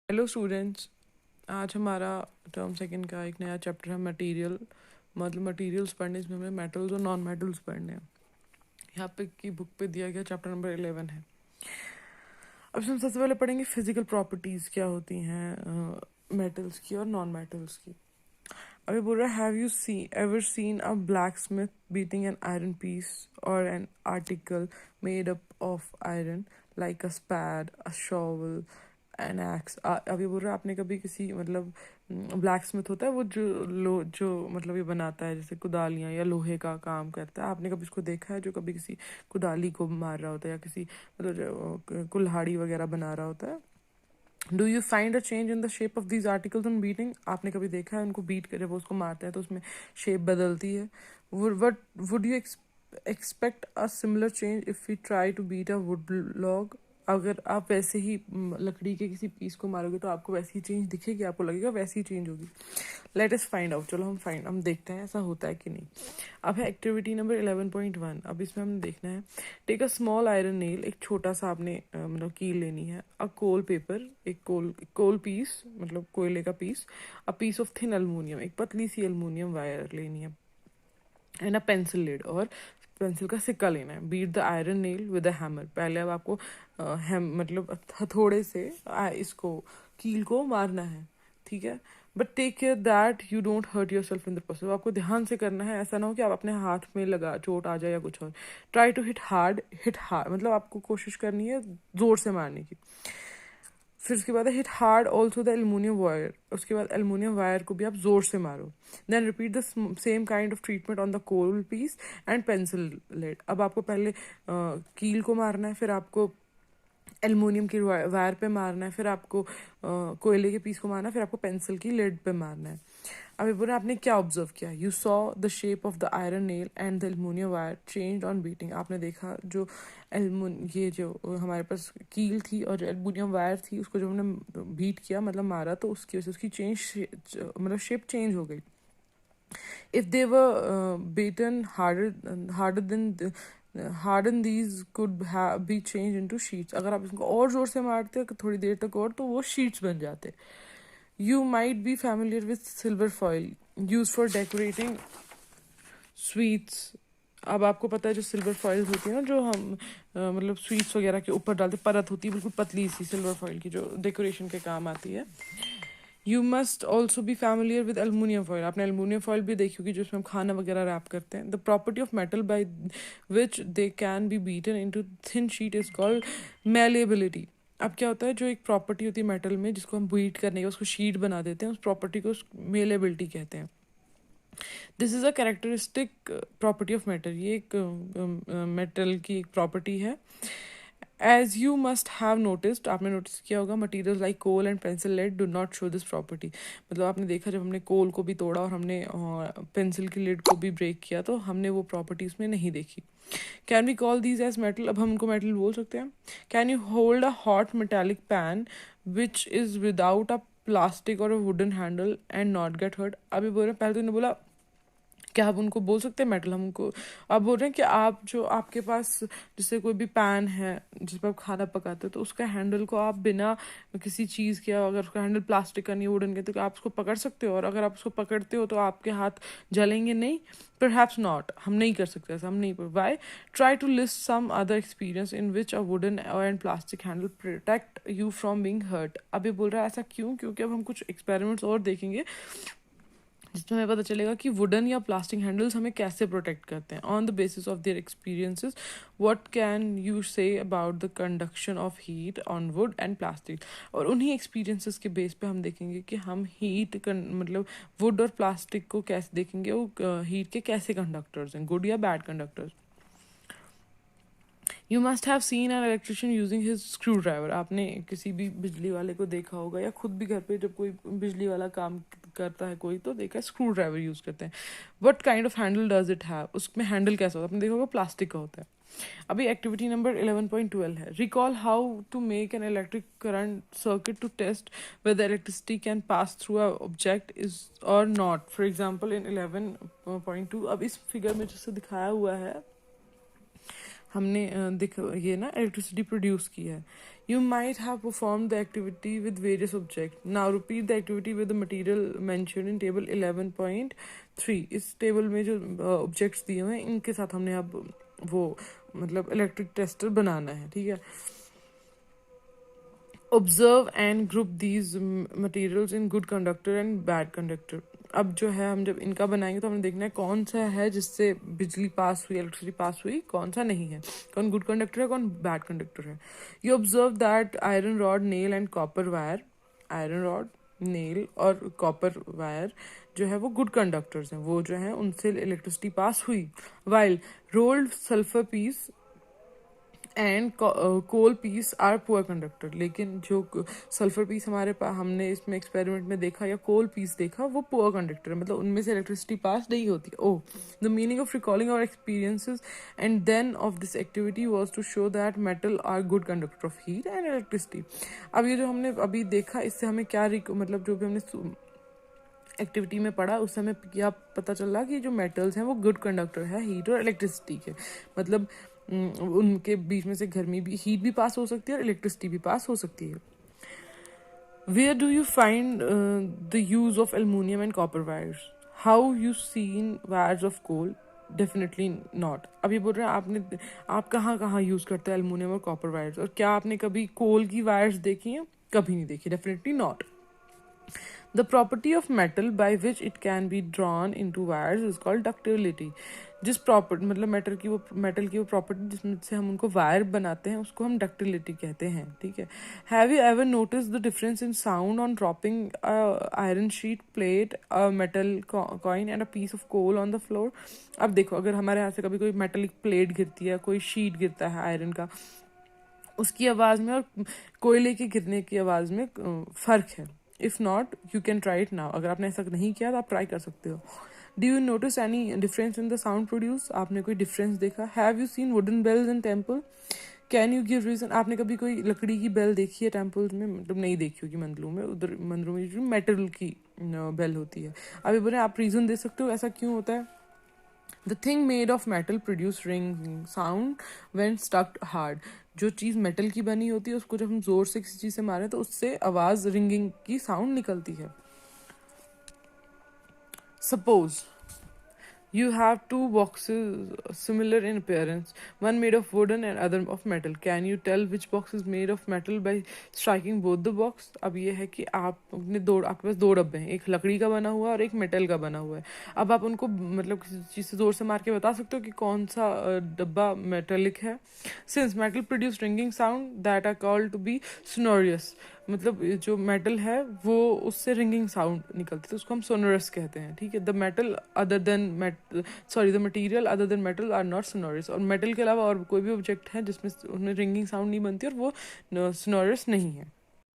Hello students. आज हमारा term second का एक नया चैप्टर है मटेरियल। मतलब मटेरियल्स पढ़ने, इसमें हमें मेटल्स और नॉन मेटल्स पढ़ने हैं। यहाँ पे की बुक पे दिया गया चैप्टर नंबर 11 है। अब हम सबसे पहले पढ़ेंगे फिजिकल प्रॉपर्टीज़ क्या होती हैं मेटल्स की और नॉन मेटल्स की। अभी बोल रहा है, have you see ever seen a blacksmith beating an iron piece or an article made up of iron like a spade, a shovel, an axe. अभी बोल रहा है, आपने कभी किसी मतलब ब्लैक स्मिथ होता है वो जो मतलब ये बनाता है जैसे कुदालियाँ या लोहे का काम करता है। आपने कभी इसको देखा है जो कभी किसी कुदाली को मार रहा होता है या किसी मतलब कुल्हाड़ी वगैरह बना रहा होता है? Do you find a change in the shape of these articles on beating? आपने कभी देखा है उनको बीट कर, जब वो उसको मारते हैं तो उसमें शेप बदलती है। What would you expect a similar change if you try to beat a wood log? अगर आप वैसे ही लकड़ी के किसी पीस को मारोगे तो आपको वैसी चेंज दिखेगी, आपको लगेगा वैसी चेंज होगी। Let us find out. चलो हम देखते हैं ऐसा होता है कि नहीं। अब है एक्टिविटी नंबर 11.1। अब इसमें हमने देखना है, take a small iron nail. एक छोटा सा आपने मतलब कील लेनी है। अ कोल पेपर, एक कोल पीस मतलब कोयले का piece. A piece of thin aluminium, एक पतली सी एल्युमिनियम वायर लेनी है। एंड अ पेंसिल लिड, और पेंसिल का सिक्का लेना है। Beat the iron nail with a hammer. पहले अब आपको हैम मतलब हथौड़े से इसको कील को मारना है, ठीक है। But take care that you don't hurt yourself in the process. आपको ध्यान से करना है, ऐसा ना हो कि आप अपने हाथ में लगा चोट आ जाए या कुछ और। ट्राई टू हिट हार्ड मतलब आपको कोशिश करनी है जोर से मारने की। फिर उसके बाद hit hard also the aluminium wire. उसके बाद एल्युमिनियम वायर को भी आप जोर से मारो। Then repeat the same kind of treatment on the coal piece and pencil lead. अब आपको पहले कील को मारना है, फिर आपको एल्युमिनियम की वायर पे मारना है, फिर आपको कोयले के पीस को मारना है, फिर आपको पेंसिल की लेड पे मारना है। अभी बोला आपने क्या ऑब्जर्व किया? You saw the shape of the iron nail and the aluminium wire change on beating. आपने देखा जो ये जो हमारे पास कील थी और जो एल्युमिनियम वायर थी उसको जो हमने बीट किया मतलब मारा, तो उसकी वजह से उसकी मतलब शेप चेंज हो गई। If they were beaten harder than harden, these could be changed into sheets. अगर आप इसको और जोर से मारते थोड़ी देर तक और, तो वो शीट्स बन जाते। You might be familiar with silver foil used for decorating sweets. अब आपको पता है जो सिल्वर फॉइल्स होती है ना, जो हम मतलब स्वीट्स वगैरह के ऊपर डालते, परत होती है बिल्कुल पतली सी सिल्वर फॉइल की, जो डेकोरेशन के काम आती है। You must also be familiar with aluminium foil. आपने एल्युमिनियम फॉइल भी देखी होगी, जिसमें हम खाना वगैरह रैप करते हैं। The property of metal by which they can be beaten into thin sheet is called malleability. अब क्या होता है, जो एक प्रॉपर्टी होती है मेटल में जिसको हम बीट करने का उसको शीट बना देते हैं, उस प्रॉपर्टी को मेलेबिलिटी कहते हैं। This is a characteristic property of metal. ये एक मेटल की एक प्रॉपर्टी है। As you must have noticed, आपने नोटिस किया होगा, material like coal and pencil lead do not show this property. मतलब आपने देखा जब हमने कोल को भी तोड़ा और हमने पेंसिल की लिड को भी ब्रेक किया तो हमने वो प्रॉपर्टी उसमें नहीं देखी। Can we call these as metal? अब हम उनको मेटल बोल सकते हैं। Can you hold a hot metallic pan which is without a plastic or a wooden handle and not get hurt? अभी बोल रहे हैं, पहले तो इन्होंने बोला क्या आप उनको बोल सकते हैं मेटल? हम उनको आप बोल रहे हैं कि आप जो आपके पास जैसे कोई भी पैन है जिस पर आप खाना पकाते हो, तो उसका हैंडल को आप बिना किसी चीज़ के, अगर उसका हैंडल प्लास्टिक का नहीं वुडन के, तो क्या आप उसको पकड़ सकते हो? और अगर आप उसको पकड़ते हो तो आपके हाथ जलेंगे नहीं? Perhaps not. हम नहीं कर सकते ऐसा, हम नहीं। Why? Try to list some other experience in which a wooden and plastic handle protect you from being hurt. अभी बोल रहा है ऐसा क्यों? क्योंकि अब हम कुछ एक्सपेरिमेंट्स और देखेंगे जिसमें हमें पता चलेगा कि वुडन या प्लास्टिक हैंडल्स हमें कैसे प्रोटेक्ट करते हैं। On the basis of their experiences what can you say about the conduction of heat on would and plastic? और उन्हीं एक्सपीरियंसेस के बेस पे हम देखेंगे कि हम मतलब वुड और प्लास्टिक को कैसे देखेंगे, वो हीट के कैसे कंडक्टर्स हैं, गुड या bad conductors. You must have seen an electrician using his screw driver. आपने किसी भी बिजली वाले को देखा होगा या खुद भी घर पे जब कोई बिजली वाला काम करता है कोई, तो देखा स्क्रू ड्राइवर यूज करते हैं। What kind of Henle does it have? उसमें हैंडल कैसा होता है? आपने देखा होगा प्लास्टिक का होता है। अभी एक्टिविटी नंबर 11.12 है, recall how to make an electric current circuit to test whether electricity can pass through a object is or not. For example in 11.2, अब इस फिगर में जैसे दिखाया हुआ है, हमने ये ना इलेक्ट्रिसिटी प्रोड्यूस की है। You might have performed the activity with various objects. Now repeat the activity with the material mentioned in table 11.3. इस टेबल में जो ऑब्जेक्ट्स दिए हुए हैं इनके साथ हमने अब वो मतलब इलेक्ट्रिक टेस्टर बनाना है, ठीक है. Observe and group these materials in good conductor and bad conductor. अब जो है हम जब इनका बनाएंगे तो हमें देखना है कौन सा है जिससे बिजली पास हुई, इलेक्ट्रिसिटी पास हुई, कौन सा नहीं है, कौन गुड कंडक्टर है, कौन बैड कंडक्टर है. You observe that iron rod, nail and copper wire, iron rod, nail और कॉपर वायर जो है वो गुड कंडक्टर्स हैं, वो जो है उनसे इलेक्ट्रिसिटी पास हुई. While rolled sulphur piece and coal piece are poor conductor. लेकिन जो सल्फर पीस हमारे पास हमने इसमें एक्सपेरिमेंट में देखा या कोल पीस देखा वो पुअर कंडक्टर है, मतलब उनमें से इलेक्ट्रिसिटी पास नहीं होती. Oh, the meaning of recalling our experiences and then of this activity was to show that metal are good conductor of heat and electricity. अब ये जो हमने अभी देखा इससे हमें क्या मतलब जो भी हमने एक्टिविटी में पढ़ा उससे हमें क्या पता चला कि जो मेटल्स हैं वो गुड कंडक्टर है हीट और इलेक्ट्रिसिटी के. मतलब उनके बीच में से गर्मी भी, हीट भी पास हो सकती है और इलेक्ट्रिसिटी भी पास हो सकती है. Where do you find the use of aluminium and copper wires? How you seen wires of coal? Definitely not. अभी बोल रहे हैं आप कहाँ कहाँ यूज करते हैं एल्युमिनियम और कॉपर वायर्स, और क्या आपने कभी कोल की वायर्स देखी हैं? कभी नहीं देखी. Definitely not. The property of metal by which it can be drawn into wires is called ductility. जिस प्रॉपर्टी मतलब मेटल की वो प्रॉपर्टी जिसमें से हम उनको वायर बनाते हैं उसको हम डक्टिलिटी कहते हैं, ठीक है. Have you ever notice the difference in sound on dropping iron sheet, plate, metal coin and a piece of coal on the floor? अब देखो, अगर हमारे यहाँ से कभी कोई मेटलिक प्लेट गिरती है, कोई शीट गिरता है आयरन का, उसकी आवाज़ में और कोयले के गिरने की आवाज़ में फ़र्क है. If not you can try it now. अगर आपने ऐसा नहीं किया तो आप ट्राई कर सकते हो. Do you notice any difference in the sound produce? आपने कोई डिफरेंस देखा? Have you seen wooden bells in temple? Can you give reason? आपने कभी कोई लकड़ी की बेल देखी है टेम्पल्स में? मतलब नहीं देखी होगी मंदिरों में. उधर मंदिरों में जो मेटल की बेल होती है. अभी बोले आप रीजन दे सकते हो ऐसा क्यों होता है? The thing made of metal produce ringing sound when stuck hard. जो चीज़ मेटल की बनी होती है उसको जब हम जोर से किसी चीज़ से मारें तो उससे आवाज़ रिंगिंग की साउंड निकलती है. Suppose you have two boxes similar in appearance, one made of wooden and other of metal. Can you tell which box is made of metal by striking both the box? अब ये है कि आपके पास दो डब्बे हैं, एक लकड़ी का बना हुआ है और एक मेटल का बना हुआ है. अब आप उनको मतलब किसी चीज़ से जोर से मार के बता सकते हो कि कौन सा डब्बा मेटेलिक है. Since metal produce ringing sound that are called to be sonorous. मतलब जो मेटल है वो उससे रिंगिंग साउंड निकलती है तो उसको हम सोनोरस कहते हैं, ठीक है. The material other than metal are not sonorous. और मेटल के अलावा और कोई भी ऑब्जेक्ट है जिसमें उन्हें रिंगिंग साउंड नहीं बनती और वो सोनोरस नहीं है.